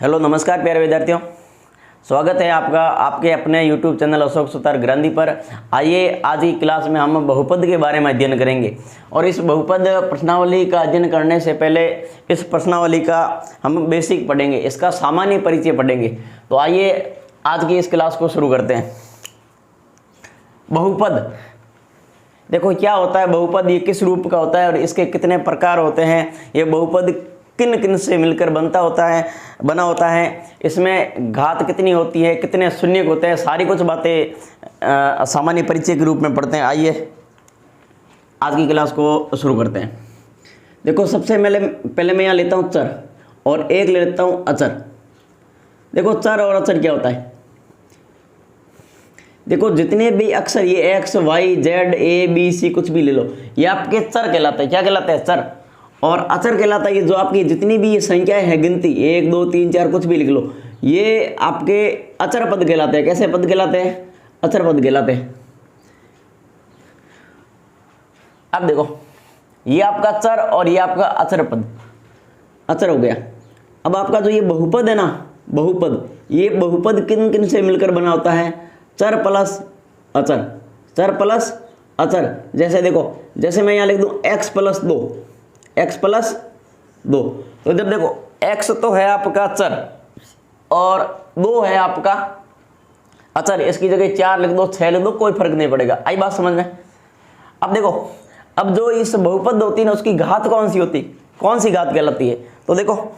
Hello नमस्कार प्यारे विद्यार्थियों, स्वागत है आपका आपके अपने YouTube चैनल अशोक सुतार ग्रांधी पर। आइए आज की क्लास में हम बहुपद के बारे में अध्ययन करेंगे और इस बहुपद प्रश्नावली का अध्ययन करने से पहले इस प्रश्नावली का हम बेसिक पढ़ेंगे, इसका सामान्य परिचय पढ़ेंगे। तो आइए आज की इस क्लास को शुरू करते हैं। बहुपद देखो क्या होता है बहुपद, ये किस रूप का होता है और इसके कितने प्रकार होते हैं, ये बहुपद किन किन से मिलकर बना होता है, इसमें घात कितनी होती है, कितने शून्य होते हैं, सारी कुछ बातें सामान्य परिचय के रूप में पढ़ते हैं। आइए आज की क्लास को शुरू करते हैं। देखो सबसे पहले मैं यहाँ लेता हूँ चर और एक ले लेता हूँ अचर। देखो चर और अचर क्या होता है, देखो जितने भी अक्षर ये X Y Z A B C कुछ भी ले लो, ये आपके चर कहलाते हैं। क्या कहलाते हैं? चर। और अचर कहलाता है ये जो आपकी जितनी भी ये संख्याएं हैं, गिनती 1 2 3 4 कुछ भी लिख लो, ये आपके अचर पद कहलाते हैं। कैसे पद कहलाते हैं? अचर पद कहलाते हैं। अब देखो ये आपका चर और ये आपका अचर पद, अचर हो गया। अब आपका जो ये बहुपद है ना, बहुपद, ये बहुपद किन किन से मिलकर बना होता है? चर प्लस अचर, चर प्लस अचर। जैसे देखो, जैसे मैं यहाँ लिख दूं x प्लस 2, x प्लस 2, तो जब देखो x तो है आपका चर और 2 है आपका अचर, इसकी जगह 4 लिख दो 6 लिख दो, कोई फर्क नहीं पड़ेगा। आई बात समझ में? अब देखो, अब जो इस बहुपद होती है ना, उसकी घात कौन सी होती, कौन सी घात कहलाती है? तो देखो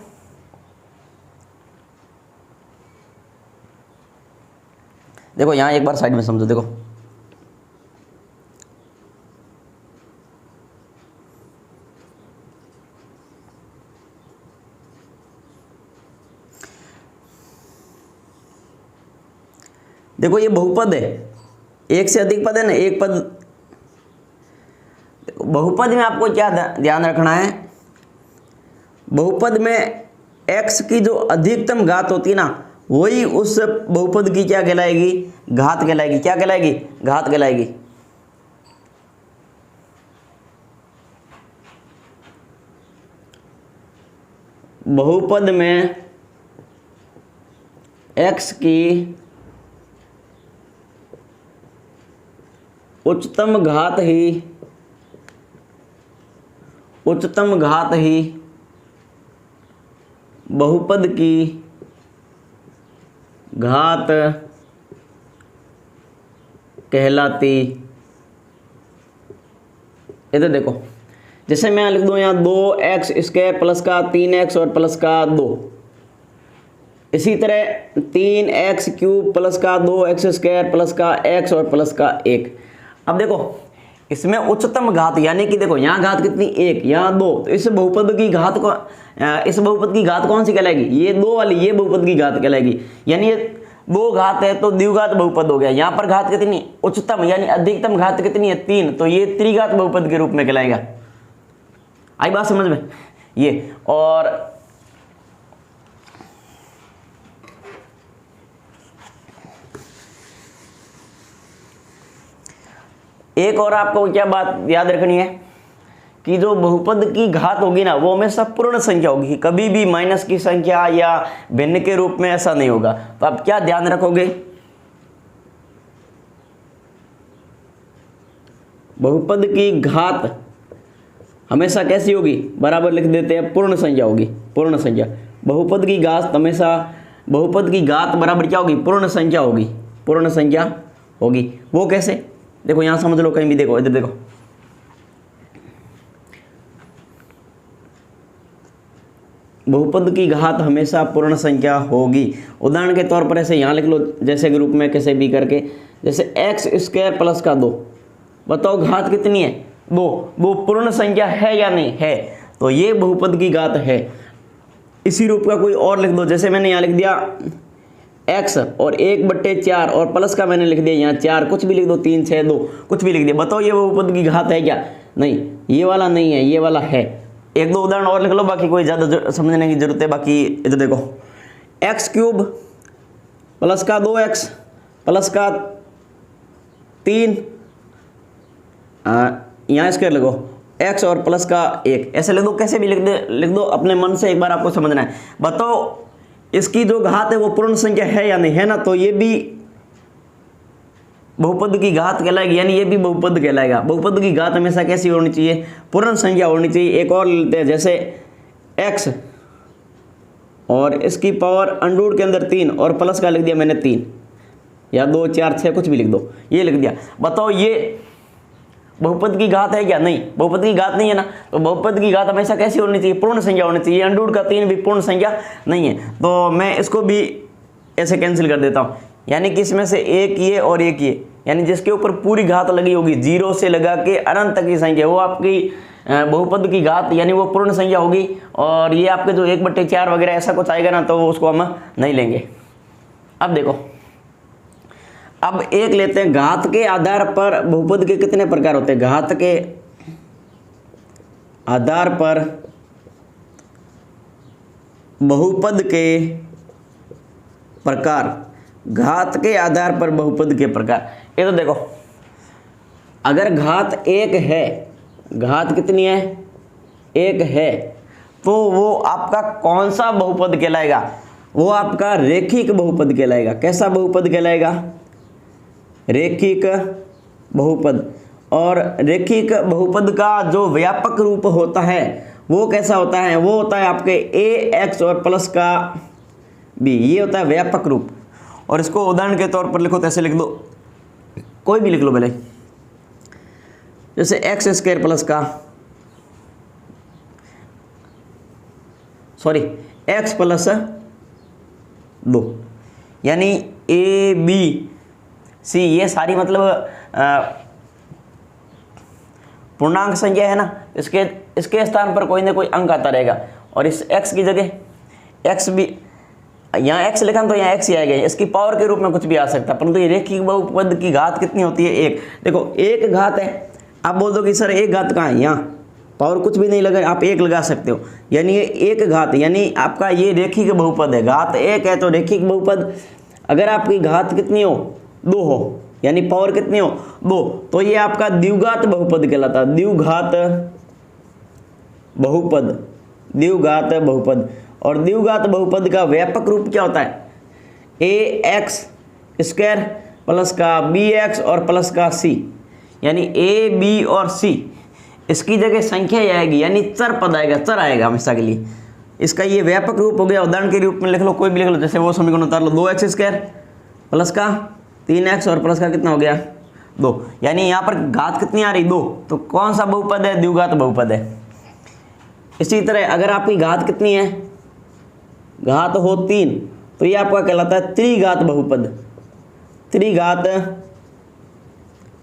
यहां एक बार साइड में समझो। देखो ये बहुपद है, एक से अधिक पद है ना, एक पद। देखो बहुपद में आपको क्या ध्यान रखना है, बहुपद में x की जो अधिकतम घात होती है ना, वही उस बहुपद की क्या कहलाएगी? घात कहलाएगी। क्या कहलाएगी? घात कहलाएगी। बहुपद में x की उच्चतम घात ही बहुपद की घात कहलाती। इधर देखो, जैसे मैं लिख दूं यहाँ 2x स्क्वायर प्लस का 3x और प्लस का 2, इसी तरह 3x क्यूब प्लस का 2x स्क्वायर प्लस का x और प्लस का 1। अब देखो इसमें उच्चतम घात, यानी कि देखो यहाँ घात कितनी? 1, यहाँ 2, तो इस बहुपद की घात को इस बहुपद की घात कौन सी कहलाएगी? ये 2 वाली, ये बहुपद की घात कहलाएगी। यानी ये 2 घात है तो द्विघात बहुपद हो गया। यहाँ पर घात कितनी? उच्चतम, यानी अधिकतम घात कितनी है? 3, तो ये त्रिघात बहुपद के रूप में कहलाएगा। आई बात समझ में? ये और एक और आपको क्या बात याद रखनी है कि जो बहुपद की घात होगी ना, वो हमेशा पूर्ण संख्या होगी, कभी भी माइनस की संख्या या भिन्न के रूप में ऐसा नहीं होगा। तो आप क्या ध्यान रखोगे? बहुपद की घात हमेशा कैसी होगी? बराबर लिख देते हैं, पूर्ण संख्या होगी। पूर्ण संख्या, बहुपद की घात हमेशा, बहुपद की घात बराबर क्या होगी? पूर्ण संख्या होगी। पूर्ण संख्या होगी। वो कैसे? देखो यहां समझ लो, कहीं भी देखो, इधर देखो, बहुपद की घात हमेशा पूर्ण संख्या होगी। उदाहरण के तौर पर ऐसे यहां लिख लो, जैसे ग्रुप में कैसे भी करके, जैसे x स्क्वायर प्लस का 2, बताओ घात कितनी है? 2। वो पूर्ण संख्या है या नहीं है? तो ये बहुपद की घात है। इसी रूप का कोई और लिख दो, जैसे मैंने यहाँ लिख दिया x और 1/4 और प्लस का मैंने लिख दिया यहाँ 4, कुछ भी लिख दो, 3 6 2 कुछ भी लिख दिया। बताओ ये बहुपद की घात है क्या? नहीं, ये वाला नहीं है, ये वाला है। 1 2 उदाहरण और लिख लो, बाकी कोई ज़्यादा समझने की जरूरत है। बाकी इधर देखो, x क्यूब प्लस का 2x प्लस का 3, यहाँ स्क्वायर लगो, x और प्लस का 1 ऐसे लिख दो, कैसे भी लिख दो अपने मन से, एक बार आपको समझना है। बताओ इसकी जो घात है वो पूर्ण संख्या है या नहीं है ना, तो ये भी बहुपद की घात कहलाएगी, यानी ये भी बहुपद कहलाएगा। बहुपद की घात हमेशा कैसी होनी चाहिए, पूर्ण संख्या होनी चाहिए। एक और लेते हैं, जैसे x और इसकी पावर अंडर के अंदर 3 और प्लस का लिख दिया मैंने 3 या 2 4 6 कुछ भी लिख दो, ये लिख दिया। बताओ ये बहुपद की घात है क्या? नहीं, बहुपद की घात नहीं है ना। तो बहुपद की घात हमेशा कैसी होनी चाहिए, पूर्ण संख्या होनी चाहिए। अंडर का 3 भी पूर्ण संख्या नहीं है, तो मैं इसको भी ऐसे कैंसिल कर देता हूँ। यानी कि इसमें से एक ये और एक ये, यानी जिसके ऊपर पूरी घात लगी होगी 0 से लगा के अनंत तक की संख्या, वो आपकी बहुपद की घात यानी वो पूर्ण संख्या होगी। और ये आपके जो 1/4 वगैरह ऐसा कुछ आएगा ना, तो उसको हम नहीं लेंगे। अब देखो, अब एक लेते हैं, घात के आधार पर बहुपद के कितने प्रकार होते हैं? घात के आधार पर बहुपद के प्रकार, घात के आधार पर बहुपद के प्रकार। ये तो देखो, अगर घात 1 है, घात कितनी है? 1 है, तो वो आपका कौन सा बहुपद कहलाएगा? वो आपका रेखिक बहुपद कहलाएगा। कैसा बहुपद कहलाएगा? रेखिक बहुपद। और रेखिक बहुपद का जो व्यापक रूप होता है वो कैसा होता है? वो होता है आपके ax और प्लस का b, ये होता है व्यापक रूप। और इसको उदाहरण के तौर पर लिखो तो ऐसे लिख दो, कोई भी लिख लो भले, जैसे x² प्लस का x प्लस 2, यानी a b c, ये सारी मतलब पूर्णांक संख्या है ना। इसके स्थान पर कोई ना कोई अंक आता रहेगा। और इस x की जगह x भी, यहाँ x लिखा तो यहाँ x ही आएगा। इसकी पावर के रूप में कुछ भी आ सकता है, परंतु ये रेखिक बहुपद की घात कितनी होती है? 1। देखो, 1 घात है, आप बोल दो कि सर 1 घात कहाँ है? यहाँ पावर कुछ भी नहीं लगा, आप 1 लगा सकते हो, यानी ये 1 घात, यानी आपका ये रेखिक बहुपद है। घात 1 है तो रेखिक बहुपद। अगर आपकी घात कितनी हो? 2 हो, यानी पावर कितनी हो? 2, तो ये आपका द्विघात बहुपद कहलाता है। द्विघात बहुपद, द्विघात बहुपद। और द्विघात बहुपद का व्यापक रूप क्या होता है? ax² प्लस का bx और प्लस का c, यानी a b और c, इसकी जगह संख्या ही आएगी, यानी चर पद आएगा, चर आएगा हमेशा के लिए। इसका ये व्यापक रूप हो गया। उदाहरण के रूप में लिख लो, कोई भी लिख लो, जैसे वो समीकरण उतार लो, 2x² प्लस का 3x और प्लस का कितना हो गया? 2, यानी यहाँ पर घात कितनी आ रही? 2, तो कौन सा बहुपद है? द्विघात बहुपद है। इसी तरह अगर आपकी घात कितनी है? घात हो 3, तो ये आपका कहलाता है त्रिघात बहुपद। त्रिघात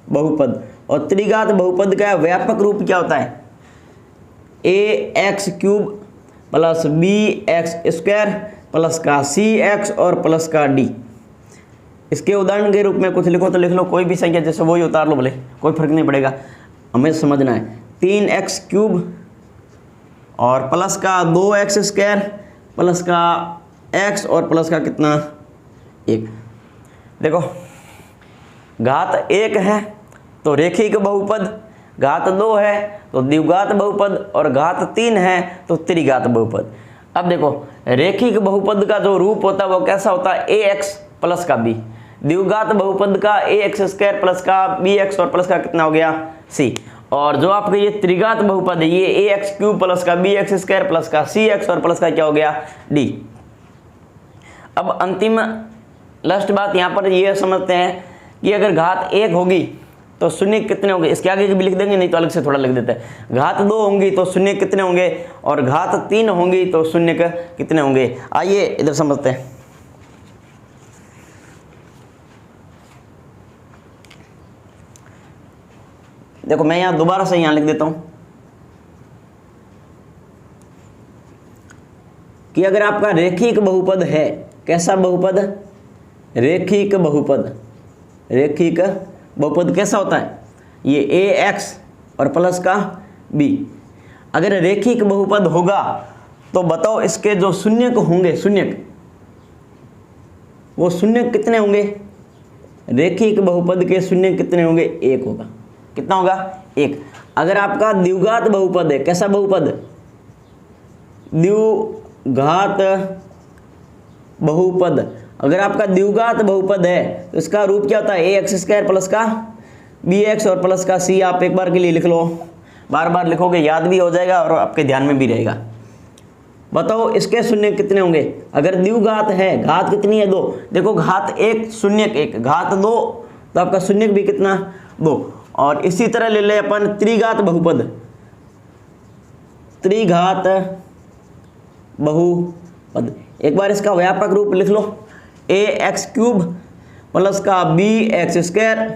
बहुपद। और त्रिघात बहुपद का व्यापक रूप क्या होता है? ax³ प्लस bx² प्लस का cx और प्लस का d। इसके उदाहरण के रूप में कुछ लिखो तो लिख लो, कोई भी संख्या, जैसे वही उतार लो भले, कोई फर्क नहीं पड़ेगा, हमें समझना है। 3x³ और प्लस का 2x² प्लस का x और प्लस का कितना? 1। देखो, घात 1 है तो रेखिक बहुपद, घात 2 है तो द्विघात बहुपद, और घात 3 है तो त्रिघात बहुपद। अब देखो, रेखिक बहुपद का जो रूप होता है वो कैसा होता है? ax प्लस का b। द्विघात बहुपद का ax² प्लस का bx और प्लस का कितना हो गया? c। और जो आपके ये त्रिघात बहुपद है, ये ax³ प्लस का bx² प्लस का cx और प्लस का क्या हो गया? d। अब अंतिम लास्ट बात यहाँ पर ये समझते हैं कि अगर घात 1 होगी तो शून्य कितने होंगे? इसके आगे भी लिख देंगे, नहीं तो अलग से थोड़ा लिख देते हैं। घात 2 होंगी तो शून्य कितने होंगे? और घात 3 होंगी तो शून्य कितने होंगे? आइए इधर समझते हैं। देखो, मैं यहाँ दोबारा से यहाँ लिख देता हूँ कि अगर आपका रेखिक बहुपद है, कैसा बहुपद? रेखिक बहुपद। रेखिक बहुपद कैसा होता है? ये ax और प्लस का b। अगर रेखिक बहुपद होगा तो बताओ इसके जो शून्यक होंगे, शून्यक, वो शून्यक कितने होंगे? रेखिक बहुपद के शून्यक कितने होंगे? 1 होगा। कितना होगा? 1। अगर आपका द्विघात बहुपद है, कैसा बहुपद? द्विघात बहुपद। अगर आपका द्विघात बहुपद है तो इसका रूप क्या होता है, ए एक्स स्क्वायर प्लस का बी एक्स और प्लस का सी। आप एक बार के लिए लिख लो, बार बार लिखोगे याद भी हो जाएगा और आपके ध्यान में भी रहेगा। बताओ इसके शून्य कितने होंगे, अगर द्विघात है, घात कितनी है 2, देखो घात 1 शून्य 1, घात 2 तो आपका शून्य भी कितना 2। और इसी तरह ले ले अपन त्रिघात बहुपद, त्रिघात बहुपद। एक बार इसका व्यापक रूप लिख लो, ए एक्स क्यूब प्लस का बी एक्स स्क्वायर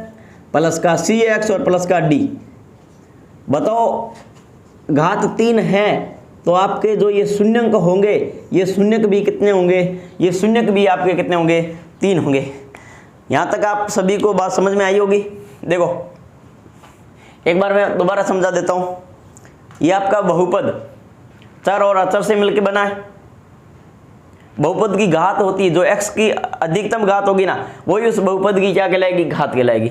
प्लस का सी एक्स और प्लस का डी। बताओ घात 3 है तो आपके जो ये शून्यंक होंगे, ये शून्यक भी कितने होंगे, ये शून्यक भी आपके कितने होंगे, 3 होंगे। यहाँ तक आप सभी को बात समझ में आई होगी। देखो एक बार मैं दोबारा समझा देता हूँ। ये आपका बहुपद चर और अचर से मिलकर बना है। बहुपद की घात होती है, जो x की अधिकतम घात होगी ना, वही उस बहुपद की क्या कहलाएगी, घात कहलाएगी।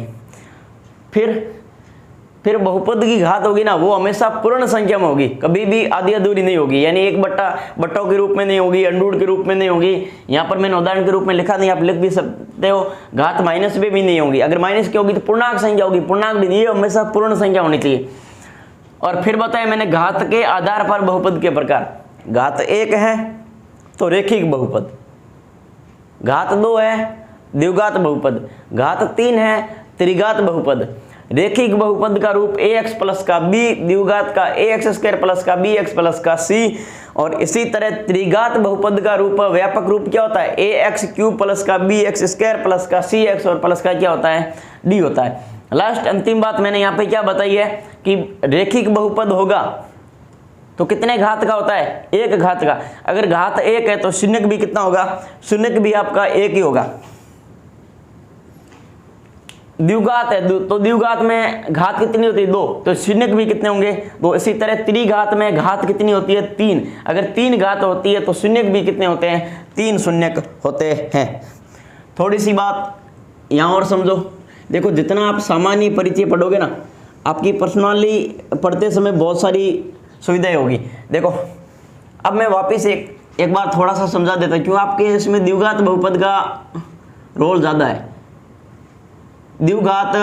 फिर बहुपद की घात होगी ना, वो हमेशा पूर्ण संख्या में होगी, कभी भी आधी अधूरी नहीं होगी, यानी एक बट्टों के रूप में नहीं होगी, अंडूर के रूप में नहीं होगी। यहाँ पर मैंने उदाहरण के रूप में लिखा नहीं, आप लिख भी सकते हो। घात माइनस में भी नहीं होगी, अगर माइनस की होगी तो पूर्णांक संख्या होगी, पूर्णांक भी नहीं, ये हमेशा पूर्ण संख्या होनी चाहिए। और फिर बताया मैंने घात के आधार पर बहुपद के प्रकार। घात 1 है तो रेखिक बहुपद, घात 2 है द्विघात बहुपद, घात 3 है त्रिघात बहुपद। रेखिक बहुपद का रूप ए एक्स प्लस का बी, द्विघात का ए एक्स स्क्वायर प्लस का बी एक्स प्लस का सी। और इसी तरह त्रिघात बहुपद का रूप, व्यापक रूप क्या होता है, ए एक्स क्यूब प्लस का बी एक्स स्क्वायर प्लस का सी एक्स और प्लस का क्या होता है, डी होता है। लास्ट अंतिम बात मैंने यहाँ पे क्या बताई है कि रेखिक बहुपद होगा तो कितने घात का होता है, 1 घात का। अगर घात 1 है तो शून्यक भी कितना होगा, शून्यक भी आपका 1 ही होगा। द्विघात है तो द्विघात में घात कितनी होती है, 2, तो शून्यक भी कितने होंगे, 2। इसी तरह त्रिघात में घात कितनी होती है, 3। अगर 3 घात होती है तो शून्यक भी कितने होते हैं, 3 शून्यक होते हैं। थोड़ी सी बात यहाँ और समझो। देखो जितना आप सामान्य परिचय पढ़ोगे ना, आपकी पर्सनली पढ़ते समय बहुत सारी सुविधाएं होगी। देखो अब मैं वापस एक बार थोड़ा सा समझा देता हूँ, क्यों आपके इसमें द्विघात बहुपद का रोल ज़्यादा है। द्विघात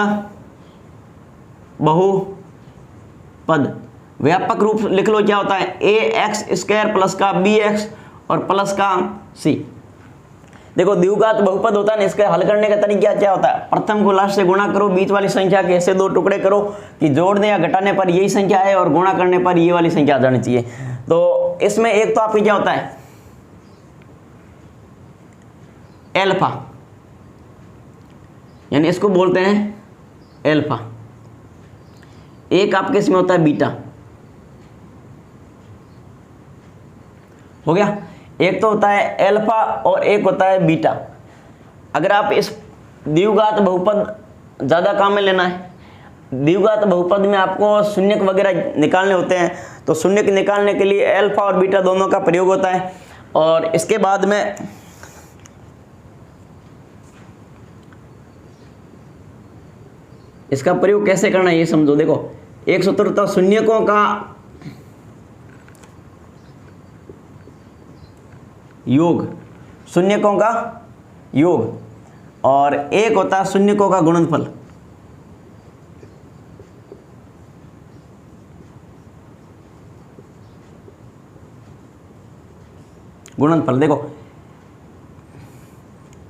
बहुपद व्यापक रूप लिख लो, क्या होता है, ए एक्स स्क्वायर प्लस का बी एक्स और प्लस का सी। देखो द्विघात बहुपद होता है ना, इसका हल करने का तरीका क्या होता है, प्रथम को लास्ट से गुणा करो, बीच वाली संख्या के ऐसे 2 टुकड़े करो कि जोड़ने या घटाने पर यही संख्या है और गुणा करने पर ये वाली संख्या आ जानी चाहिए। तो इसमें एक तो आपकी क्या होता है, एल्फा, यानी इसको बोलते हैं एल्फा। एक आपके इसमें होता है बीटा, हो गया। एक तो होता है एल्फा और एक होता है बीटा। अगर आप इस द्विघात बहुपद ज़्यादा काम में लेना है, द्विघात बहुपद में आपको शून्यक वगैरह निकालने होते हैं, तो शून्यक निकालने के लिए एल्फा और बीटा दोनों का प्रयोग होता है। और इसके बाद में इसका प्रयोग कैसे करना है ये समझो। देखो एक सूत्र होता है शून्यकों का योग, शून्यकों का योग, और एक होता है शून्यकों का गुणनफल। गुणनफल देखो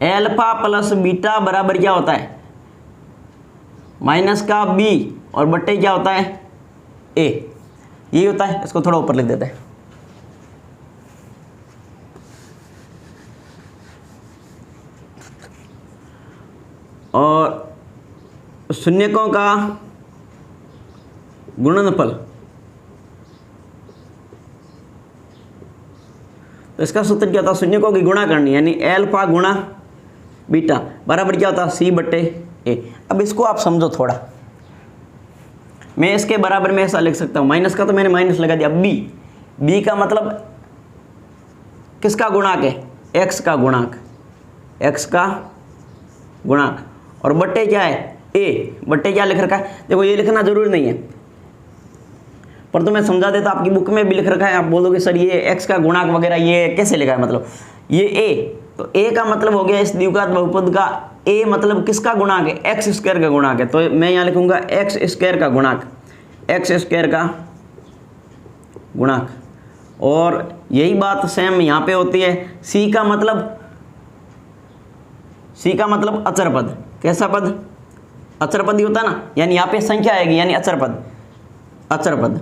एल्फा प्लस बीटा बराबर क्या होता है, माइनस का बी और बट्टे क्या होता है, ए। ये होता है, इसको थोड़ा ऊपर लिख देते हैं। और शून्यकों का गुणनफल, तो इसका सूत्र क्या होता है, शून्यकों की गुणा करनी, यानी एल्फा गुणा बीटा बराबर क्या होता है, सी बट्टे ए। अब इसको आप समझो थोड़ा, मैं इसके बराबर में ऐसा लिख सकता हूँ, माइनस का तो मैंने माइनस लगा दिया। बी का मतलब किसका गुणांक है, एक्स का गुणांक, एक्स का गुणांक, और बट्टे क्या है, ए। बट्टे क्या लिख रखा है, देखो ये लिखना जरूरी नहीं है, पर तो मैं समझा देता, आपकी बुक में भी लिख रखा है। आप बोलोगे सर ये एक्स का गुणांक वगैरह ये कैसे लिखा है, मतलब ये ए, तो ए का मतलब हो गया इस द्विघात बहुपद का, ए मतलब किसका गुणांक है, एक्स स्क्वायर का गुणांक है। तो मैं यहाँ लिखूंगा एक्स स्क्वायर का गुणांक, एक्स स्क्वायर का गुणांक। और यही बात सेम यहाँ पे होती है। सी का मतलब अचर पद। कैसा पद, अचर पद ही होता है ना, यानी यहाँ पे संख्या आएगी यानी अचर पद, अचर पद।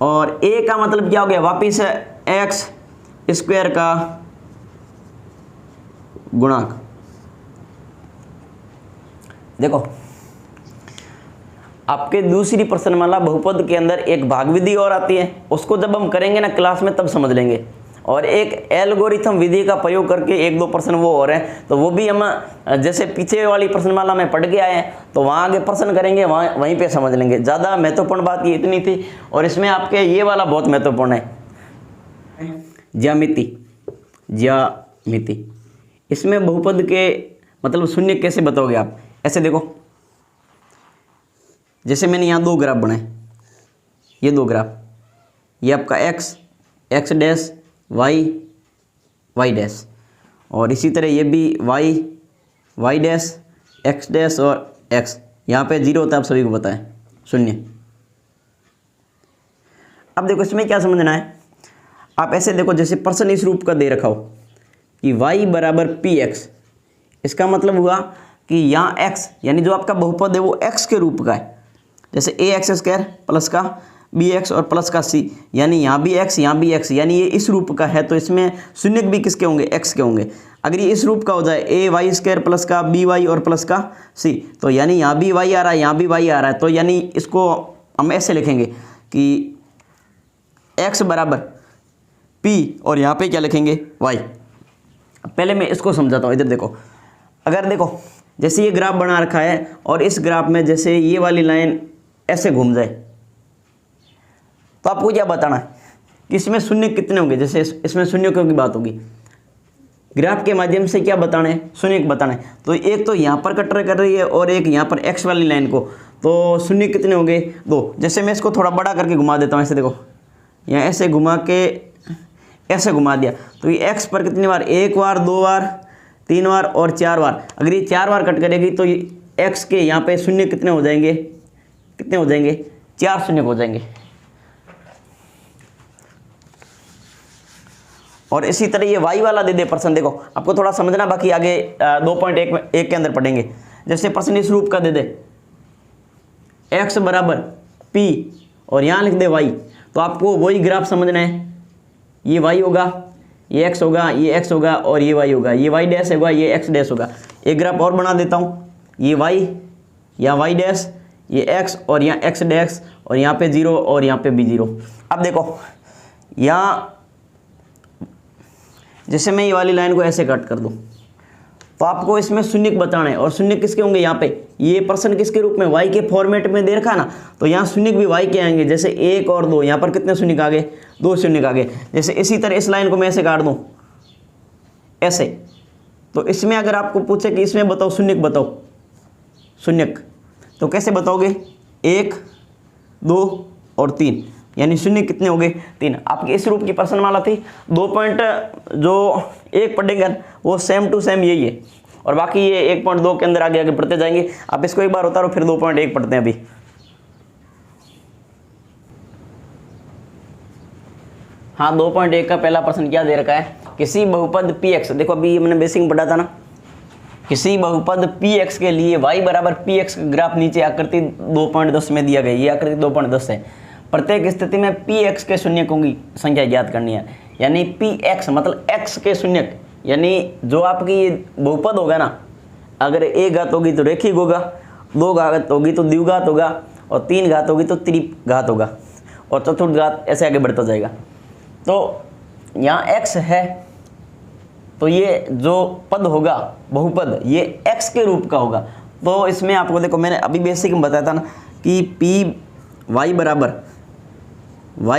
और ए का मतलब क्या हो गया, वापिस है एक्स स्क्वायर का गुणांक। देखो आपके दूसरी प्रश्नमाला बहुपद के अंदर एक भाग विधि और आती है, उसको जब हम करेंगे ना क्लास में तब समझ लेंगे। और एक एल्गोरिथम विधि का प्रयोग करके एक दो प्रश्न वो और हैं, तो वो भी हम जैसे पीछे वाली प्रश्नमाला में पढ़ के आए हैं, तो वहाँ आगे प्रश्न करेंगे, वहीं पे समझ लेंगे। ज़्यादा महत्वपूर्ण बात ये इतनी थी। और इसमें आपके ये वाला बहुत महत्वपूर्ण है, ज्यामिति। इसमें बहुपद के मतलब शून्य कैसे बताओगे आप, ऐसे देखो, जैसे मैंने यहाँ दो ग्राफ बनाए, ये दो ग्राफ, ये आपका एक्स डैश वाई डैश, और इसी तरह ये भी वाई डैश एक्स डैश और एक्स। यहाँ पे जीरो होता है, आप सभी को पता है, शून्य। अब देखो इसमें क्या समझना है, आप ऐसे देखो, जैसे प्रश्न इस रूप का दे रखा हो कि y बराबर पी एक्स, इसका मतलब हुआ कि यहाँ x यानी जो आपका बहुपद है वो x के रूप का है। जैसे ए एक्स स्क्वायर प्लस का बी एक्स और प्लस का c, यानी यहाँ भी x यहाँ भी x, यानी ये इस रूप का है, तो इसमें शून्य भी किसके होंगे, x के होंगे। अगर ये इस रूप का हो जाए ए वाई स्क्वायर प्लस का बी वाई और प्लस का c, तो यानी यहाँ भी y आ रहा है यहाँ भी y आ रहा है, तो यानी इसको हम ऐसे लिखेंगे कि x बराबर p और यहाँ पे क्या लिखेंगे y। पहले मैं इसको समझाता हूँ, इधर देखो। अगर देखो जैसे ये ग्राफ बना रखा है और इस ग्राफ में जैसे ये वाली लाइन ऐसे घूम जाए, तो आपको क्या बताना है कि इसमें शून्य कितने होंगे। जैसे इसमें शून्यों की बात होगी, ग्राफ के माध्यम से क्या बताना है, शून्य बताना है। तो एक तो यहाँ पर कटर कर रही है और एक यहाँ पर एक्स वाली लाइन को, तो शून्य कितने होंगे, दो। जैसे मैं इसको थोड़ा बड़ा करके घुमा देता हूँ, ऐसे देखो, यहाँ ऐसे घुमा के ऐसे घुमा दिया, तो ये एक्स पर कितनी बार, एक बार, दो बार, तीन बार और चार बार। अगर ये चार बार कट करेगी तो ये एक्स के यहाँ पे शून्य कितने हो जाएंगे, कितने हो जाएंगे, चार शून्य हो जाएंगे। और इसी तरह ये वाई वाला दे दे प्रश्न, देखो आपको थोड़ा समझना, बाकी आगे 2.1 के अंदर पढ़ेंगे। जैसे प्रश्न इस रूप का दे दे, एक्स बराबर पी और यहाँ लिख दे वाई, तो आपको वही ग्राफ समझना है। ये y होगा, ये x होगा, ये x होगा और ये y होगा, ये y डैश होगा, ये x डैश होगा। एक ग्राफ और बना देता हूँ, ये y, यहाँ y डैश, ये x और यहाँ x डैश और यहाँ पे 0 और यहाँ पे भी 0। अब देखो यहाँ जैसे मैं ये वाली लाइन को ऐसे कट कर दूँ, तो आपको इसमें शून्य बताना है। और शून्य किसके होंगे, यहाँ पे ये प्रश्न किसके रूप में, y के फॉर्मेट में दे रखा ना, तो यहाँ शून्य भी y के आएंगे। जैसे एक और दो, यहाँ पर कितने शून्य आ गए, दो शून्य आ गए। जैसे इसी तरह इस लाइन को मैं ऐसे काट दूँ ऐसे, तो इसमें अगर आपको पूछे कि इसमें बताओ शून्य बताओ, शून्य, तो कैसे बताओगे, एक, दो और तीन, यानी शून्य कितने हो गए, तीन। आपकी इस रूप की प्रश्नमाला थी। 2.1 पढ़ेंगे वो सेम टू सेम यही है, और बाकी ये 1.2 के अंदर आगे आगे पढ़ते जाएंगे। आप इसको एक बार उतारो, फिर 2.1 पढ़ते हैं अभी। हाँ, 2.1 का पहला प्रश्न क्या दे रखा है, किसी बहुपद पी एक्स, देखो अभी ये मैंने बेसिक में पढ़ा था ना, किसी बहुपद पी एक्स के लिए y बराबर पी एक्स का ग्राफ नीचे आकृति 2.10 में दिया गया। ये आकृति 2.10 है। प्रत्येक स्थिति में पी एक्स के शून्यकों की संख्या ज्ञात करनी है। यानी पी एक्स मतलब x के शून्यक, यानी जो आपकी ये बहुपद होगा ना, अगर एक घात होगी तो रेखिक होगा, दो घात होगी तो द्विघात होगा, और तीन घात होगी तो त्रिघात होगा, और चतुर्थ घात ऐसे आगे बढ़ता जाएगा। तो यहाँ x है, तो ये जो पद होगा बहुपद ये x के रूप का होगा। तो इसमें आपको देखो, मैंने अभी बेसिक में बताया था ना कि पी वाई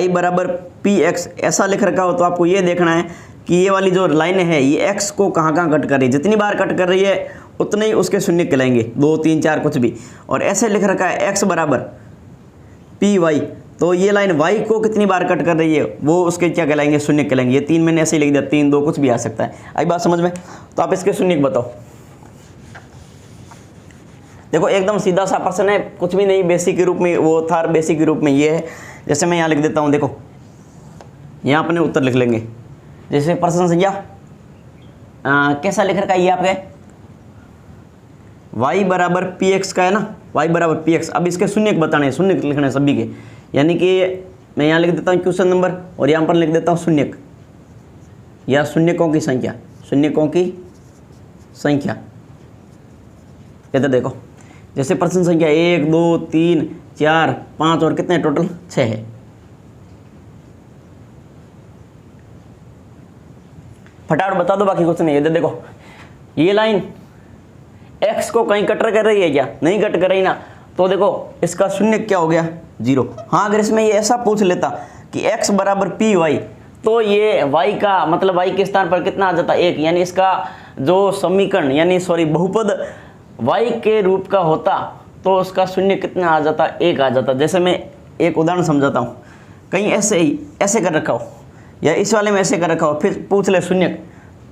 बराबर पी एक्स ऐसा लिख रखा हो, तो आपको ये देखना है कि ये वाली जो लाइन है ये x को कहाँ कहाँ कट कर रही है। जितनी बार कट कर रही है उतने ही उसके शून्य कहलाएंगे, 2, 3, 4 कुछ भी। और ऐसे लिख रखा है x बराबर पी वाई, तो ये लाइन y को कितनी बार कट कर रही है वो उसके क्या कहलाएंगे, शून्य कहलाएंगे। ये 3 मैंने ऐसे ही लिख दिया, 3 2 कुछ भी आ सकता है। आई बात समझ में? तो आप इसके शून्य बताओ। देखो एकदम सीधा सा प्रश्न है, कुछ भी नहीं, बेसिक के रूप में वो था, बेसिक के रूप में ये है। जैसे मैं यहाँ लिख देता हूँ, देखो यहाँ अपने उत्तर लिख लेंगे। जैसे प्रश्न संख्या कैसा लिख रखा है ये आपके, y बराबर पी एक्स का है ना, y बराबर पी एक्स। अब इसके शून्य बताने हैं, शून्य लिखने हैं सभी के, यानी कि मैं यहाँ लिख देता हूँ क्वेश्चन नंबर और यहाँ पर लिख देता हूँ शून्य या शून्यकों की संख्या, शून्यकों की संख्या। इधर देखो, जैसे प्रश्न संख्या 1 2 3 4 5 और कितने टोटल 6 है। फटाफट बता दो, बाकी कुछ नहीं है। इधर देखो ये लाइन x को कहीं कट कर रही है क्या? नहीं कट कर रही ना, तो देखो इसका शून्य क्या हो गया, 0। हाँ अगर इसमें ये ऐसा पूछ लेता कि x बराबर पी वाई, तो ये y का मतलब y के स्थान पर कितना आ जाता, 1। यानी इसका जो समीकरण यानी सॉरी बहुपद y के रूप का होता तो उसका शून्य कितना आ जाता, 1 आ जाता। जैसे मैं एक उदाहरण समझाता हूँ, कहीं ऐसे ही ऐसे कर रखा हो या इस वाले में ऐसे कर रखा हो, फिर पूछ ले शून्य,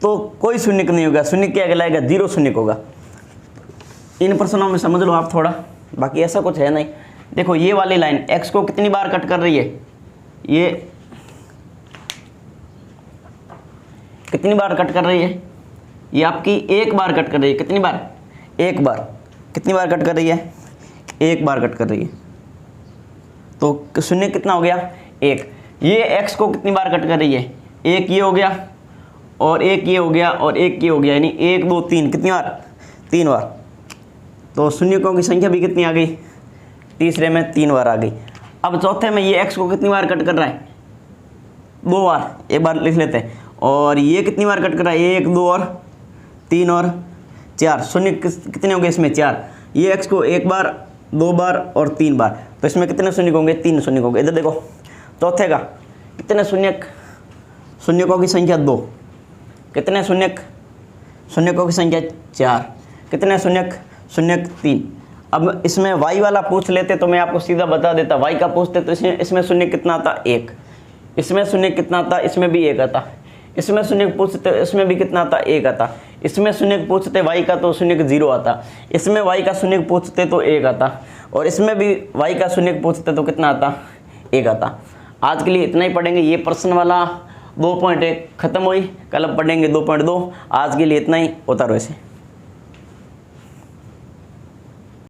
तो कोई शून्य नहीं होगा। शून्य क्या कहलाएगा, 0 शून्य होगा। इन प्रश्नों में समझ लो आप थोड़ा, बाकी ऐसा कुछ है नहीं। देखो ये वाली लाइन x को कितनी बार कट कर रही है, ये कितनी बार कट कर रही है, ये आपकी 1 बार कट कर रही है। कितनी बार, 1 बार। कितनी बार कट कर रही है, 1 बार कट कर रही है। तो शून्य कितना हो गया, 1। ये x को कितनी बार कट कर रही है, 1 ये हो गया और 1 ये हो गया और 1 ये हो गया, यानी 1 2 3 कितनी बार, 3 बार। तो शून्यकों की संख्या भी कितनी आ गई, तीसरे में 3 बार आ गई। अब चौथे में ये x को कितनी बार कट कर रहा है, 2 बार। एक बार लिख लेते हैं। और ये कितनी बार कट कर रहा है, 1 2 और 3 और 4। शून्य कितने होंगे इसमें, 4। ये x को 1 बार 2 बार और 3 बार, तो इसमें कितने शून्य होंगे, 3 शून्य होंगे। इधर देखो चौथे का कितने शून्य, शून्यकों की संख्या 2। कितने शून्य, शून्यकों की संख्या 4। कितने शून्य, शून्य 3। अब इसमें y वाला पूछ लेते तो मैं आपको सीधा बता देता, y का पूछते तो इसमें शून्य कितना आता, 1। इसमें शून्य कितना आता, इसमें भी 1 आता। इसमें शून्य पूछते इसमें भी कितना आता, 1 आता। इसमें शून्य पूछते y का तो शून्य 0 आता। इसमें y का शून्य पूछते तो 1 आता। और इसमें भी y का शून्य पूछते तो कितना आता, 1 आता। आज के लिए इतना ही पढ़ेंगे। ये प्रश्न वाला 2.1 खत्म हुई, कल पढ़ेंगे 2.2। आज के लिए इतना ही, होता रहो ऐसे।